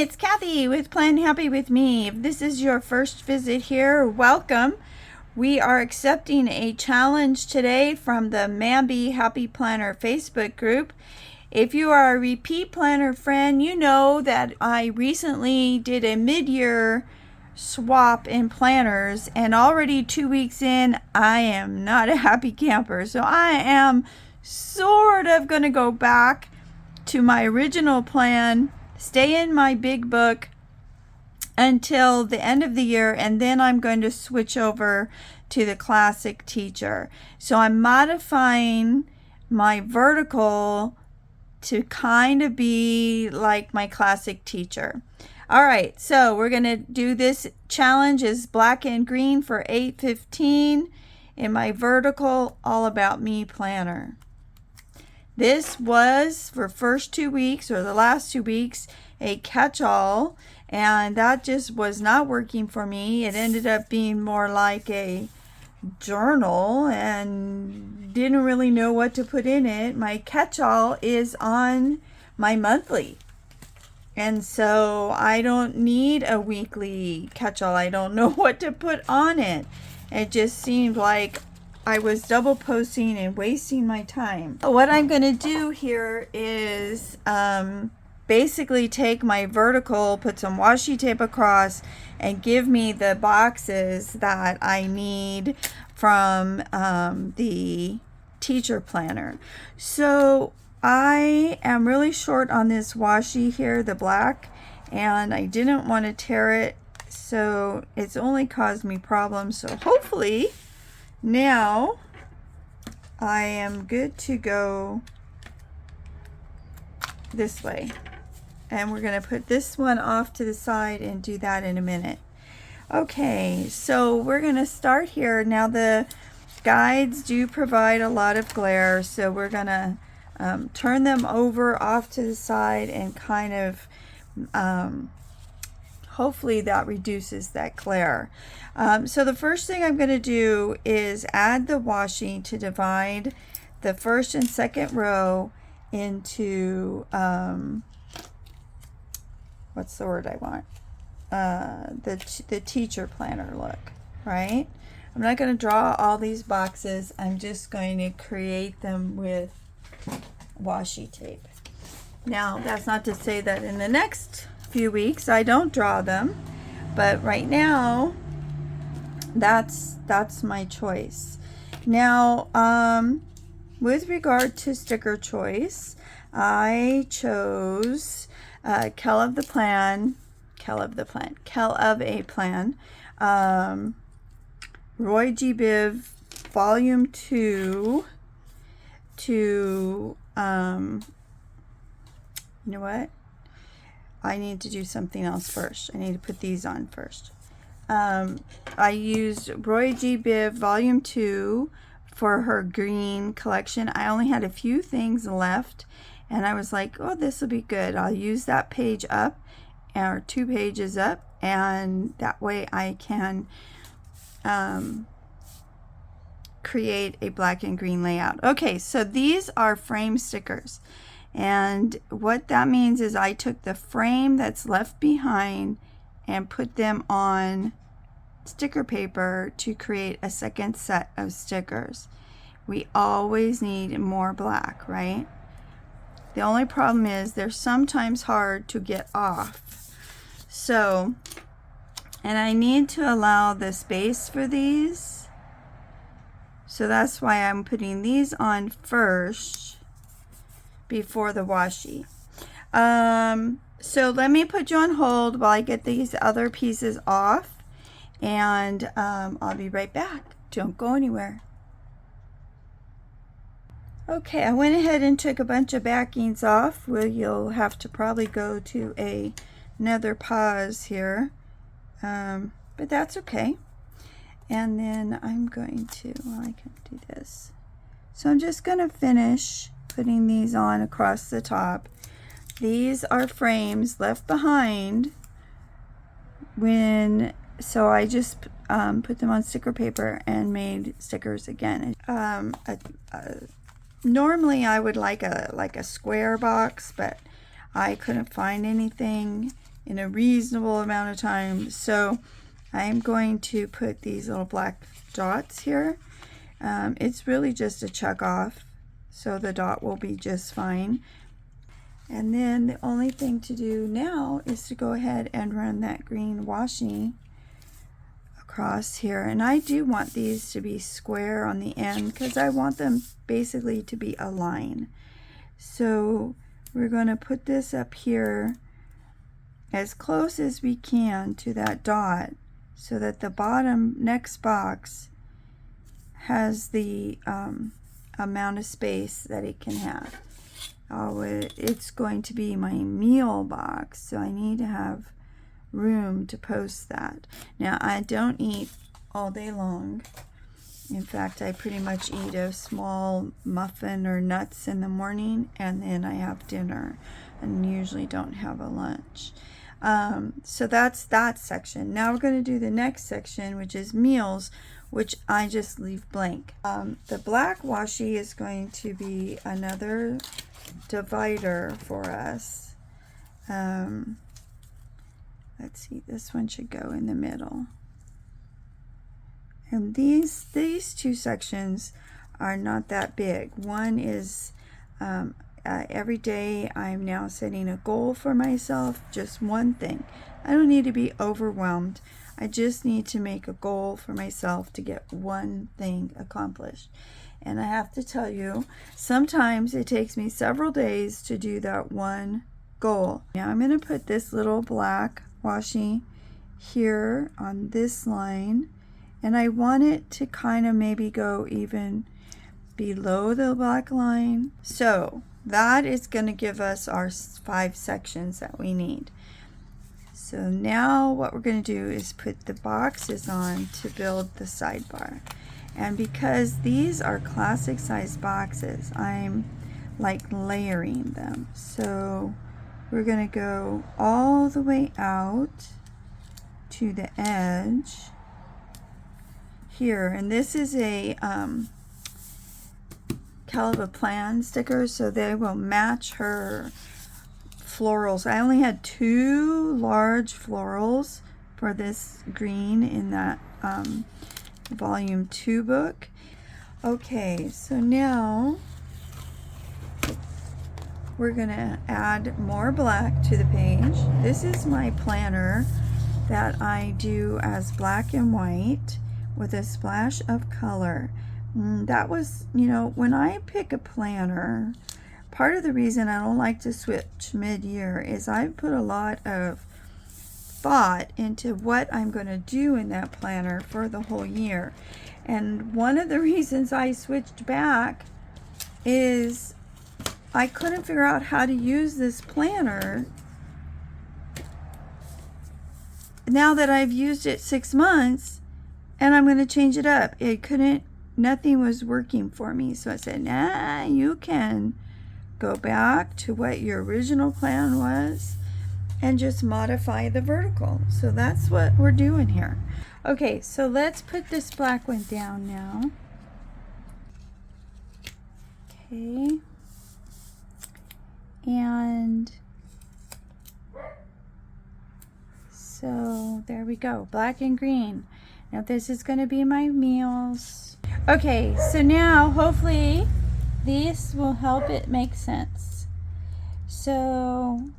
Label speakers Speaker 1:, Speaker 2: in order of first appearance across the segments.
Speaker 1: it's Kathy with Plan Happy with Me. If this is your first visit here, welcome. We are accepting a challenge today from the Mamby Happy Planner Facebook group. If you are a repeat planner friend, you know that I recently did a mid-year swap in planners, and already 2 weeks in, I am not a happy camper. So I am sort of going to go back to my original plan, stay in my big book until the end of the year, and then I'm going to switch over to the classic teacher. So I'm modifying my vertical to kind of be like my classic teacher. All right, so we're going to do this challenge is black and green for 8/15 in my vertical All About Me planner. This was for first 2 weeks or the last 2 weeks a catch-all, and that just was not working for me. It ended up being more like a journal and didn't really know what to put in it. My catch-all is on my monthly, and so I don't need a weekly catch-all. I don't know what to put on it. It just seemed like I was double posting and wasting my time. What I'm going to do here is basically take my vertical, put some washi tape across, and give me the boxes that I need from the teacher planner. So I am really short on this washi here, the black, and I didn't want to tear it, so it's only caused me problems. So hopefully now I am good to go this way. And we're going to put this one off to the side and do that in a minute. Okay, so we're going to start here. Now the guides do provide a lot of glare, so we're going to turn them over off to the side and kind of hopefully that reduces that glare. So the first thing I'm going to do is add the washi to divide the first and second row into what's the word I want? The teacher planner look, right? I'm not going to draw all these boxes. I'm just going to create them with washi tape. Now, that's not to say that in the next few weeks I don't draw them, but right now that's my choice. Now, with regard to sticker choice, I chose Kell of a Plan, ROYGBIV Volume 2 to, you know what? I need to do something else first. I need to put these on first. I used ROYGBIV Volume 2 for her green collection. I only had a few things left, and I was like, oh, this will be good. I'll use that page up, or 2 pages up, and that way I can create a black and green layout. Okay, so these are frame stickers. And what that means is I took the frame that's left behind and put them on sticker paper to create a second set of stickers. We always need more black, right? The only problem is they're sometimes hard to get off. So, and I need to allow the space for these. So that's why I'm putting these on first before the washi. So let me put you on hold while I get these other pieces off, and I'll be right back. Don't go anywhere. Okay, I went ahead and took a bunch of backings off. Well, you'll have to probably go to another pause here, but that's okay. And then I'm going to, well, I can do this. So I'm just going to finish putting these on across the top. These are frames left behind so I just put them on sticker paper and made stickers again. Normally I would like a square box, but I couldn't find anything, in a reasonable amount of time. So I'm going to put these little black dots here. It's really just a check off, so the dot will be just fine. And then the only thing to do now is to go ahead and run that green washi across here. And I do want these to be square on the end because I want them basically to be a line. So we're going to put this up here as close as we can to that dot so that the bottom next box has the amount of space that it can have. It's going to be my meal box, so I need to have room to post that. Now, I don't eat all day long. In fact, I pretty much eat a small muffin or nuts in the morning, and then I have dinner, and usually don't have a lunch. So that's that section. Now we're going to do the next section, which is meals, which I just leave blank. The black washi is going to be another divider for us. Let's see, this one should go in the middle. And these two sections are not that big. One is every day I'm now setting a goal for myself, just one thing. I don't need to be overwhelmed. I just need to make a goal for myself to get one thing accomplished. And I have to tell you, sometimes it takes me several days to do that one goal. Now I'm going to put this little black washi here on this line, and I want it to kind of maybe go even below the black line. So that is going to give us our 5 sections that we need. So now what we're going to do is put the boxes on to build the sidebar. And because these are classic size boxes, I'm like layering them. So we're going to go all the way out to the edge here. And this is a Kell Plan sticker, so they will match her florals. I only had 2 large florals for this green in that volume 2 book. Okay, so now we're gonna add more black to the page. This is my planner that I do as black and white with a splash of color. That was, you know, when I pick a planner, part of the reason I don't like to switch mid-year is I've put a lot of thought into what I'm going to do in that planner for the whole year. And one of the reasons I switched back is I couldn't figure out how to use this planner now that I've used it 6 months, and I'm going to change it up. Nothing was working for me. So I said, nah, you can go back to what your original plan was and just modify the vertical. So that's what we're doing here. Okay, so let's put this black one down now. Okay. And so there we go, black and green. Now this is going to be my meals. Okay, so now hopefully these will help it make sense. So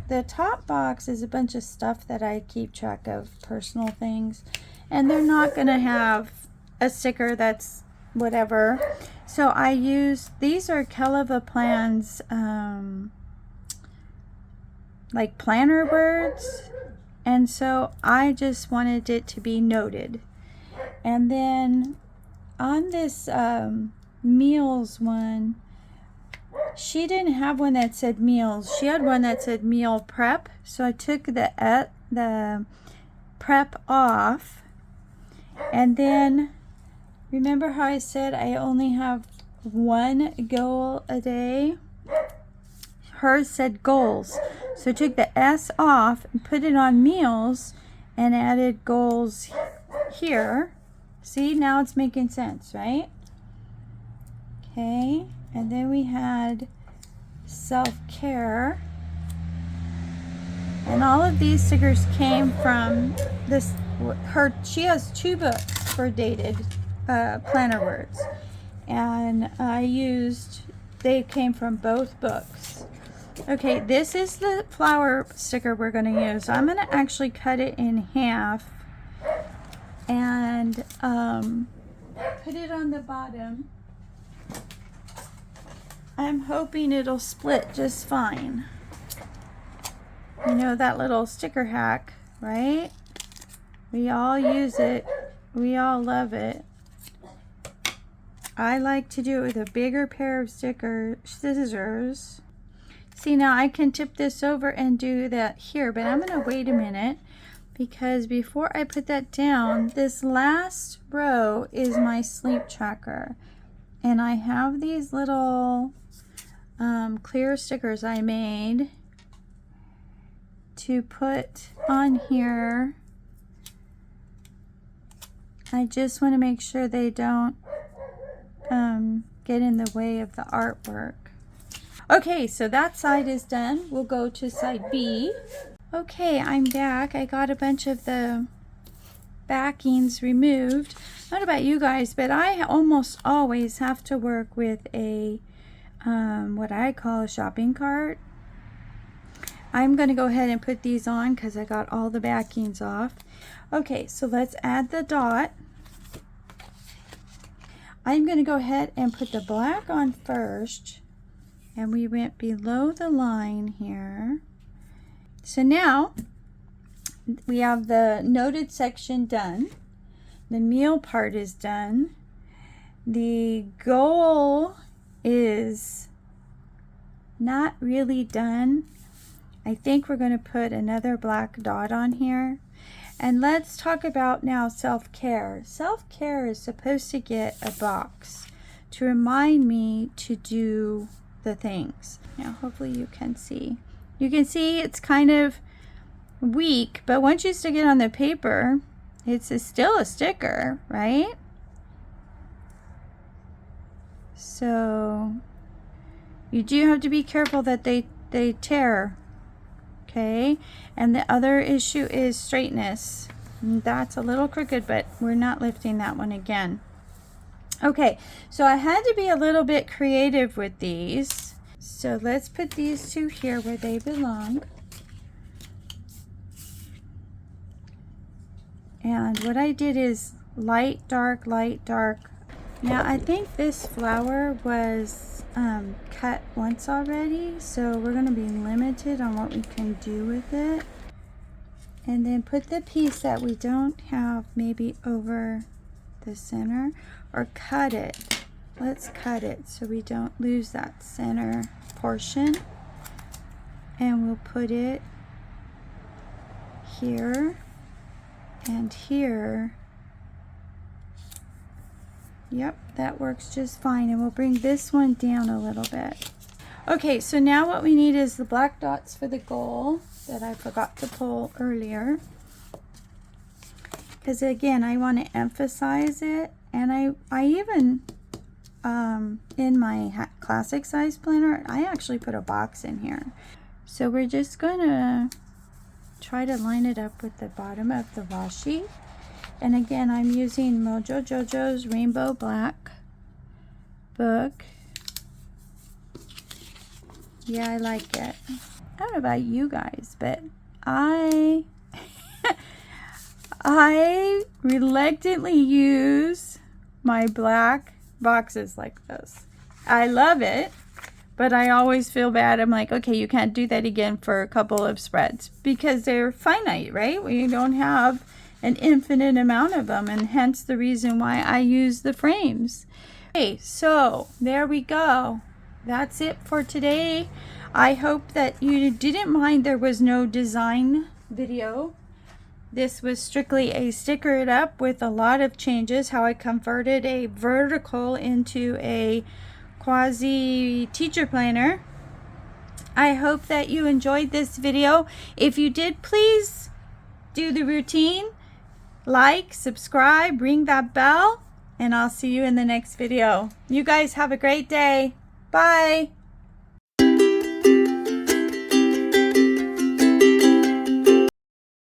Speaker 1: the top box is a bunch of stuff that I keep track of, personal things, and they're not going to have a sticker that's whatever. So I use, these are Kell Plan's like planner words, and so I just wanted it to be noted. And then on this meals one, she didn't have one that said meals. She had one that said meal prep. So I took the prep off. And then, remember how I said I only have one goal a day? Hers said goals. So I took the S off and put it on meals and added goals here. See, now it's making sense, right? Okay, and then we had self-care. And all of these stickers came from this, she has 2 books for dated planner words. And they came from both books. Okay, this is the flower sticker we're going to use. So I'm going to actually cut it in half and put it on the bottom. I'm hoping it'll split just fine. You know that little sticker hack, right? We all use it. We all love it. I like to do it with a bigger pair of scissors. See, now I can tip this over and do that here, but I'm going to wait a minute because before I put that down, this last row is my sleep tracker. And I have these little clear stickers I made to put on here. I just want to make sure they don't get in the way of the artwork. Okay, so that side is done. We'll go to side B. Okay, I'm back. I got a bunch of the backings removed. Not about you guys, but I almost always have to work with a what I call a shopping cart. I'm going to go ahead and put these on because I got all the backings off. Okay, so let's add the dot. I'm going to go ahead and put the black on first. And we went below the line here. So now we have the noted section done. The meal part is done. The goal is not really done. I think we're going to put another black dot on here. And let's talk about now self-care. Self-care is supposed to get a box to remind me to do the things. Now hopefully you can see. You can see it's kind of weak, but once you stick it on the paper, it's still a sticker, right? So you do have to be careful that they tear. Okay, and the other issue is straightness. That's a little crooked, but we're not lifting that one again. Okay, so I had to be a little bit creative with these. So let's put these 2 here where they belong. And what I did is light, dark, light, dark. Now I think this flower was cut once already, so we're going to be limited on what we can do with it. And then put the piece that we don't have maybe over the center, or cut it. Let's cut it so we don't lose that center portion. And we'll put it here and here. Yep, that works just fine. And we'll bring this one down a little bit. Okay, so now what we need is the black dots for the goal that I forgot to pull earlier. Because again, I want to emphasize it. And I even, in my classic size planner, I actually put a box in here. So we're just going to try to line it up with the bottom of the washi. And again, I'm using Mojo Jojo's Rainbow Black book. Yeah, I like it. I don't know about you guys, but I reluctantly use my black boxes like this. I love it, but I always feel bad. I'm like, okay, you can't do that again for a couple of spreads because they're finite, right? We don't have an infinite amount of them, and hence the reason why I use the frames. Okay, so there we go. That's it for today. I hope that you didn't mind there was no design video. This was strictly a sticker it up with a lot of changes, how I converted a vertical into a quasi teacher planner. I hope that you enjoyed this video. If you did, please do the routine. Like, subscribe, ring that bell, and I'll see you in the next video. You guys have a great day. Bye.